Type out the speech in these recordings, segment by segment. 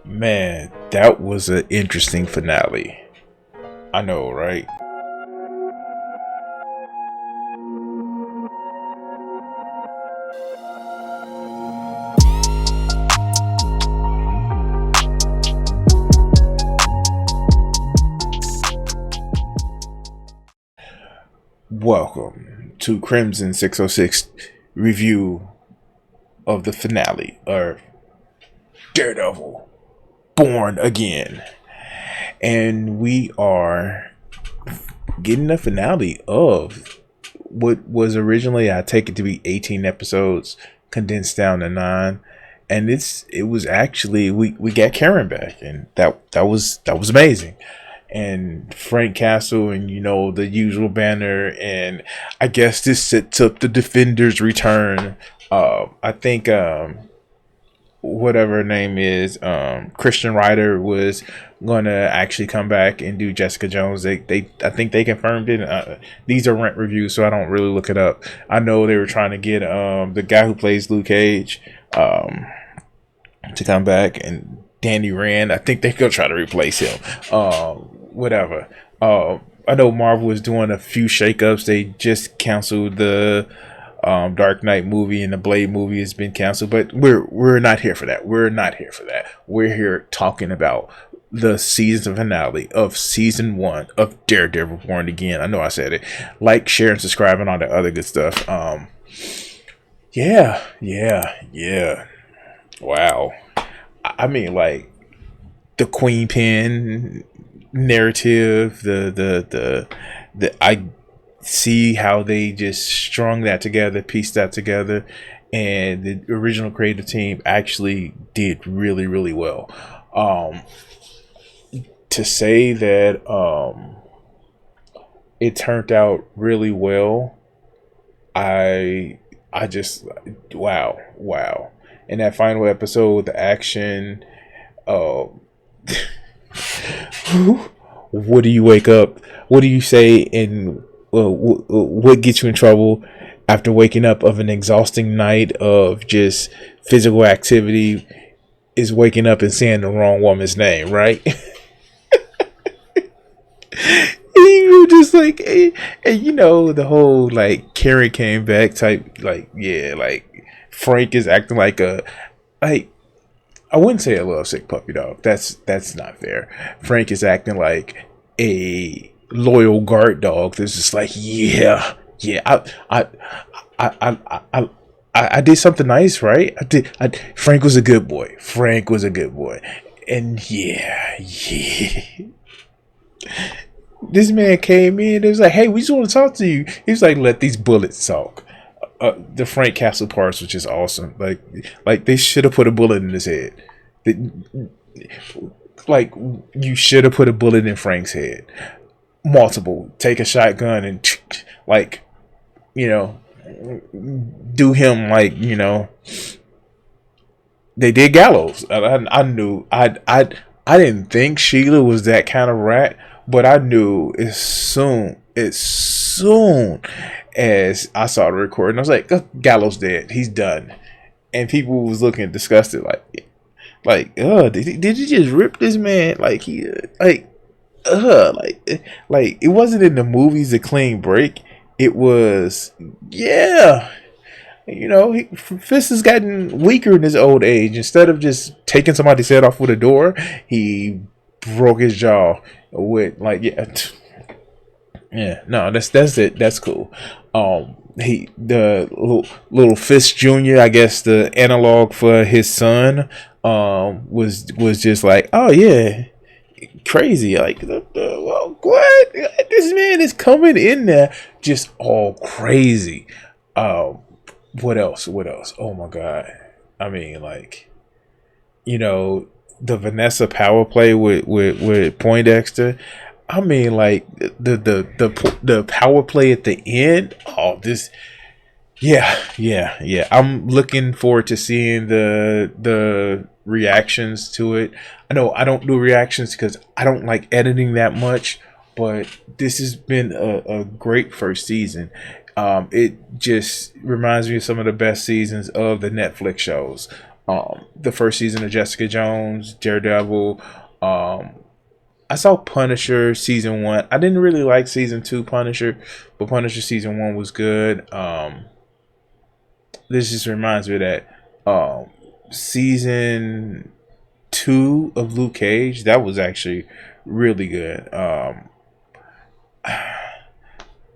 Man, that was an interesting finale. I know, right? Welcome to Crimson 606 review of the finale of Daredevil Born Again. And we are getting the finale of what was originally, I take it to be 18 episodes condensed down to 9. And it was actually we got Karen back, and that was amazing. And Frank Castle, and the usual banner, and I guess this sets up the Defenders return. I think whatever her name is, Christian Ryder was gonna actually come back and do Jessica Jones. They I think they confirmed it. These are rent reviews, so I don't really look it up. I know they were trying to get the guy who plays Luke Cage to come back, and Danny Rand. I think they're gonna try to replace him. Whatever. I know Marvel is doing a few shakeups. They just canceled the Dark Knight movie, and the Blade movie has been canceled. But we're not here for that. We're not here for that. We're here talking about the season finale of season 1 of Daredevil Born Again. I know I said it. Like, share, and subscribe, and all that other good stuff. Yeah. Wow. I mean, like, the Queen Pin narrative, the I see how they just strung that together, pieced that together, and the original creative team actually did really, really well. To say that it turned out really well, I just wow. And that final episode, the action, what do you wake up? What do you say? And what gets you in trouble after waking up of an exhausting night of just physical activity? Is waking up and saying the wrong woman's name, right? You were just like, and the whole like Karen came back type, like, yeah, like Frank is acting like a like. I wouldn't say a lovesick puppy dog. That's not fair. Frank is acting like a loyal guard dog. That's just like, yeah. I did something nice, right? Frank was a good boy. And yeah. This man came in. It was like, hey, we just want to talk to you. He was like, let these bullets talk. The Frank Castle parts was just awesome. Like they should have put a bullet in his head. Like, you should have put a bullet in Frank's head. Multiple. Take a shotgun and like, do him like, they did Gallows. I knew I didn't think Sheila was that kind of rat, but I knew as soon as I saw the recording, I was like, oh, Gallows dead. He's done. And people was looking disgusted, oh, did you just rip this man? Like, like it wasn't in the movies a clean break. It was, yeah. Fist has gotten weaker in his old age. Instead of just taking somebody's head off with a door, he broke his jaw with, like, yeah, no, that's it. That's cool. The little Fist Junior, I guess the analog for his son, was just like, oh yeah, crazy. Like, well, what? This man is coming in there just all crazy. What else? Oh my god. I mean, like, the Vanessa power play with Poindexter. I mean, like, the power play at the end. Oh, this, yeah. I'm looking forward to seeing the reactions to it. I know I don't do reactions because I don't like editing that much, but this has been a great first season. It just reminds me of some of the best seasons of the Netflix shows. The first season of Jessica Jones, Daredevil. I saw Punisher season 1. I didn't really like season 2 Punisher, but Punisher season 1 was good. This just reminds me of that season 2 of Luke Cage, that was actually really good.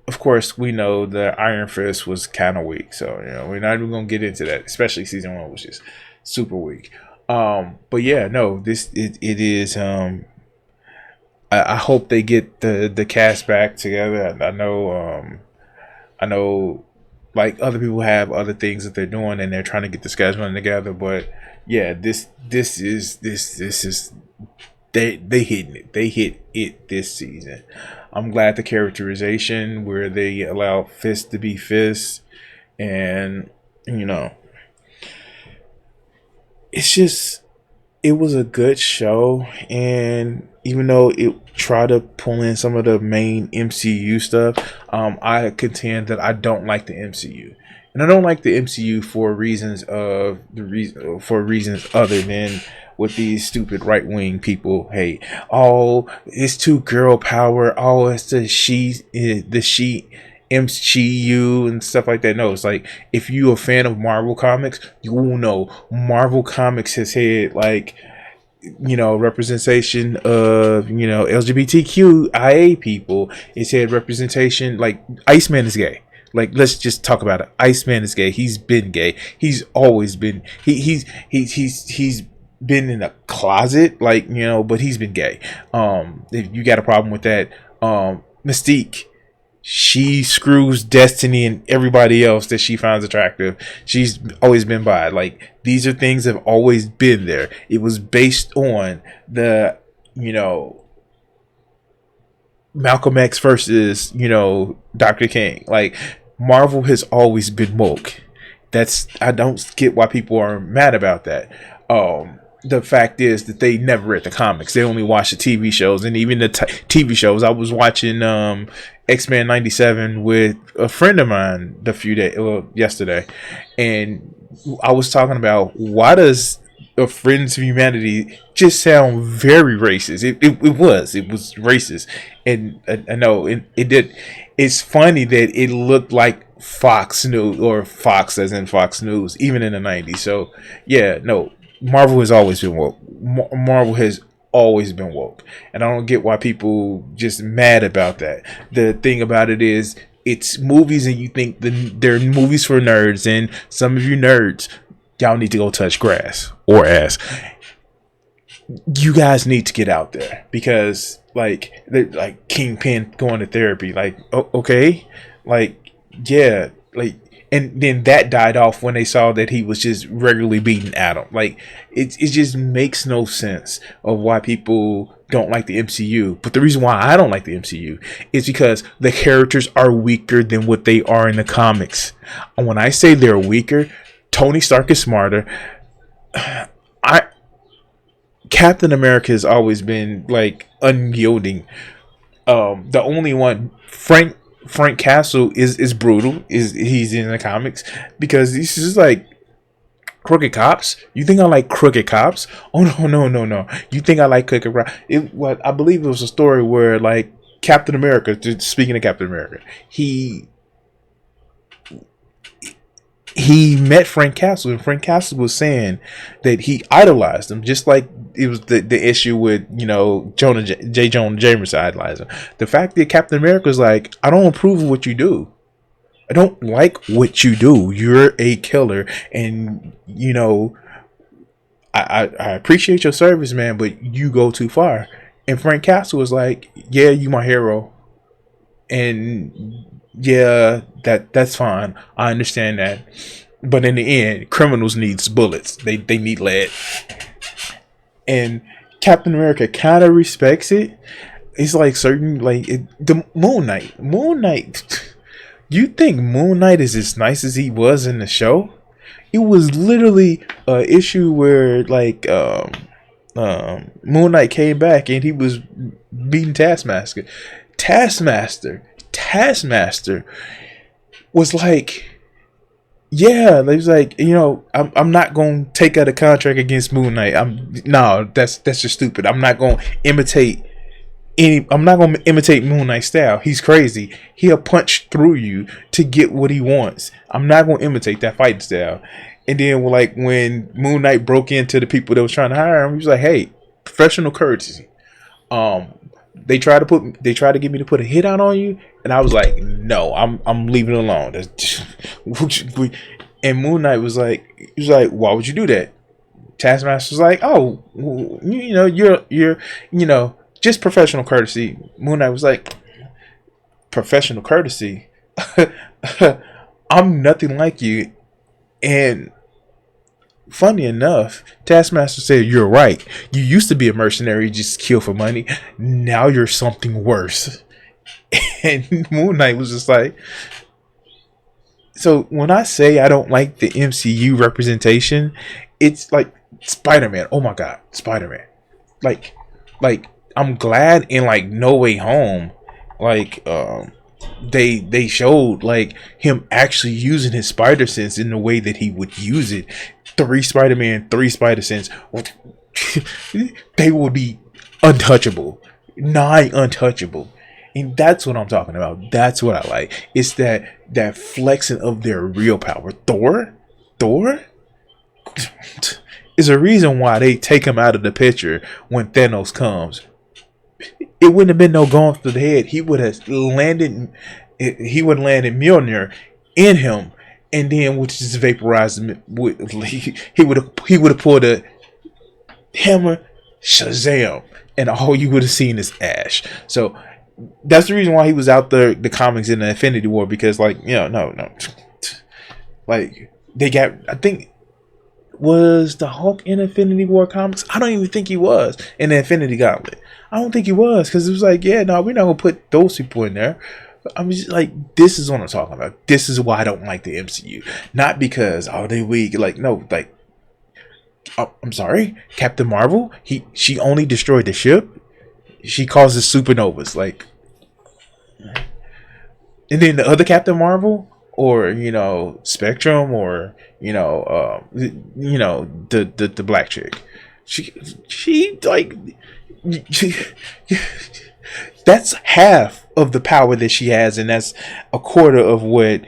Of course, we know the Iron Fist was kind of weak, so we're not even gonna get into that. Especially season 1 was just super weak. But yeah, no, it is. I hope they get the cast back together. I know, like other people have other things that they're doing, and they're trying to get the scheduling together. But yeah, this is they hitting it. They hit it this season. I'm glad the characterization where they allow Fist to be Fist, and it's just it was a good show. And even though it tried to pull in some of the main MCU stuff, I contend that I don't like the MCU. And I don't like the MCU for reasons other than what these stupid right wing people hate. Oh, it's too girl power. Oh, it's the she MCU and stuff like that. No, it's like, if you a fan of Marvel Comics, you will know Marvel Comics has had like representation of LGBTQIA people. It's had representation, like Iceman is gay. Like, let's just talk about it. Iceman is gay. He's been gay. He's always been. He's been in a closet, like but he's been gay. If you got a problem with that, Mystique, she screws Destiny and everybody else that she finds attractive. She's always been bi. Like, these are things that have always been there. It was based on the Malcolm X versus Dr. King. Like, Marvel has always been woke. I don't get why people are mad about that. The fact is that they never read the comics. They only watch the TV shows, and even the TV shows. I was watching X-Men 97 with a friend of mine yesterday, and I was talking about, why does Friends of Humanity just sound very racist? It was racist, and I know it did. It's funny that it looked like Fox News, or Fox as in Fox News, even in the 90s. So yeah, no, Marvel has always been woke. Marvel has always been woke, and I don't get why people just mad about that. The thing about it is, it's movies, and you think they're movies for nerds, and some of you nerds, y'all need to go touch grass or ass. You guys need to get out there, because like Kingpin going to therapy. Like, okay, like, yeah, like, and then that died off when they saw that he was just regularly beating Adam. Like, it just makes no sense of why people don't like the MCU. But the reason why I don't like the MCU is because the characters are weaker than what they are in the comics. And when I say they're weaker, Tony Stark is smarter. Captain America has always been like unyielding. The only one, Frank Castle is brutal. He's in the comics, because this is like crooked cops. You think I like crooked cops? Oh no. You think I like crooked cops? I believe it was a story where, like, Captain America. Speaking of Captain America, he met Frank Castle, and Frank Castle was saying that he idolized him, just like it was the issue with J. Jonah Jameson idolizing him. The fact that Captain America was like, I don't approve of what you do. I don't like what you do. You're a killer, and I appreciate your service, man, but you go too far. And Frank Castle was like, yeah, you my hero, and yeah, that's fine. I understand that. But in the end, criminals needs bullets. They need lead. And Captain America kind of respects it. It's like certain, like, the Moon Knight. You think Moon Knight is as nice as he was in the show? It was literally an issue where, like, Moon Knight came back and he was beating Taskmaster. Taskmaster was like Yeah, they was like, I'm not gonna take out a contract against Moon Knight. That's just stupid. I'm not gonna imitate Moon Knight's style. He's crazy. He'll punch through you to get what he wants. I'm not gonna imitate that fighting style. And then like when Moon Knight broke into the people that was trying to hire him, he was like, hey, professional courtesy. Um they tried to get me to put a hit out on you, and I was like, no, I'm leaving it alone. And Moon Knight was like, why would you do that? Taskmaster was like, oh, you're just professional courtesy. Moon Knight was like, professional courtesy. I'm nothing like you. And funny enough, Taskmaster said, you're right. You used to be a mercenary, just kill for money. Now you're something worse. And Moon Knight was just like, so when I say I don't like the MCU representation, it's like Spider-Man. Oh my God, Spider-Man. Like, I'm glad in like No Way Home, like they showed like him actually using his spider sense in the way that he would use it. 3 Spider-Man, 3 Spider Sense, they will be untouchable, nigh untouchable. And that's what I'm talking about. That's what I like. It's that flexing of their real power. Thor is a reason why they take him out of the picture when Thanos comes. It wouldn't have been no going through the head. He would have landed. He would have landed Mjolnir in him, and then would just vaporize him. He would have pulled a hammer, Shazam, and all you would have seen is ash. So that's the reason why he was out there, the comics in the Infinity War, because like, no, like they got, I think, was the Hulk in Infinity War comics? I don't even think he was in the Infinity Gauntlet. I don't think he was, because it was like, yeah, no, we're not gonna put those people in there. I'm just like, this is what I'm talking about. This is why I don't like the MCU. Not because they weak. Like, no, like, I'm sorry, Captain Marvel. She only destroyed the ship. She causes supernovas, like, and then the other Captain Marvel, or Spectrum, or the black chick. She like she, that's half of the power that she has, and that's a quarter of what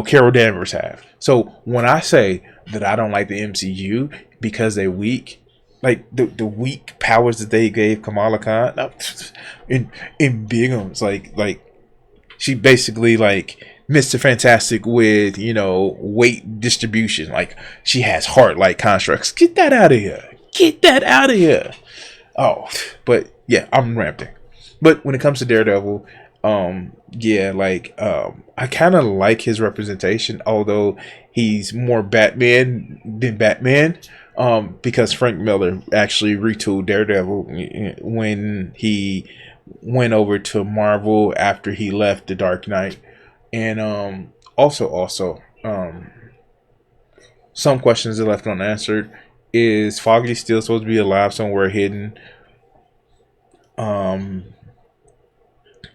Carol Danvers have. So when I say that I don't like the MCU because they're weak, like the weak powers that they gave Kamala Khan, no, in Bigum's like she basically like Mr. Fantastic with weight distribution. Like she has heart like constructs. Get that out of here. Get that out of here. Oh, but yeah, I'm ranting. But when it comes to Daredevil, I kind of like his representation, although he's more Batman than Batman. Because Frank Miller actually retooled Daredevil when he went over to Marvel after he left The Dark Knight. And also, some questions are left unanswered. Is Foggy still supposed to be alive somewhere hidden?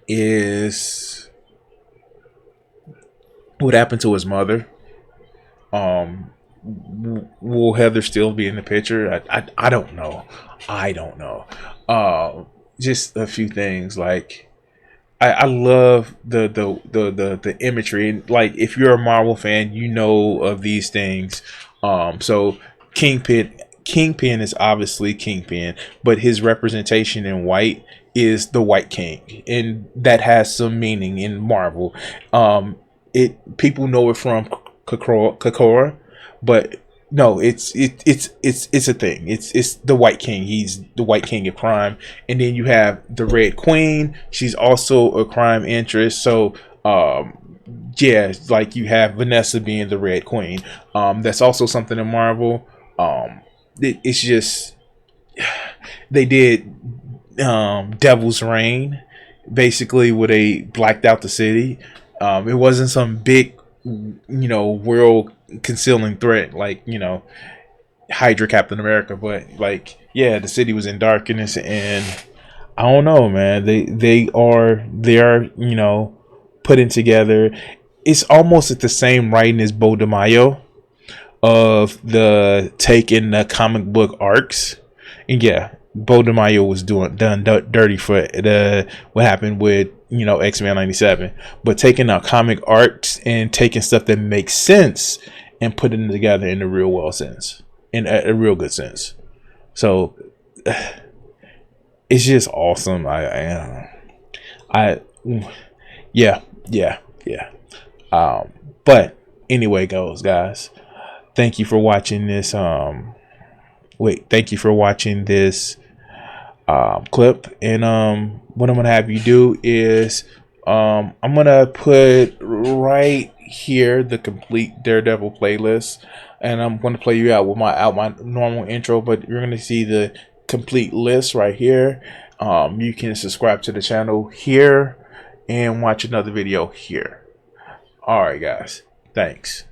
Is what happened to his mother? Will Heather still be in the picture? I don't know. I don't know. Just a few things. Like I love the imagery, and like if you're a Marvel fan, you know of these things. So Kingpin is obviously Kingpin, but his representation in white is the White King, and that has some meaning in Marvel. People know it from Kokora, but no, it's a thing. It's the White King. He's the White King of crime, and then you have the Red Queen. She's also a crime interest. So yeah, like you have Vanessa being the Red Queen. That's also something in Marvel. It's just they did Devil's Reign, basically where they blacked out the city. It wasn't some big world concealing threat like Hydra, Captain America, but like the city was in darkness, and I don't know, man. They are putting together. it's almost at the same writing as Bo DeMaio of the taking the comic book arcs. And yeah, Bo DeMaio was done dirty for the what happened with, you know, X-Men 97, but taking a comic arcs and taking stuff that makes sense and putting it together in a real well sense, in a real good sense. So it's just awesome. Yeah. But anyway, guys, thank you for watching this. Thank you for watching this clip. And what I'm gonna have you do is I'm gonna put right here the complete Daredevil playlist, and I'm gonna play you out with my normal intro, but you're gonna see the complete list right here. You can subscribe to the channel here and watch another video here. All right, guys, thanks.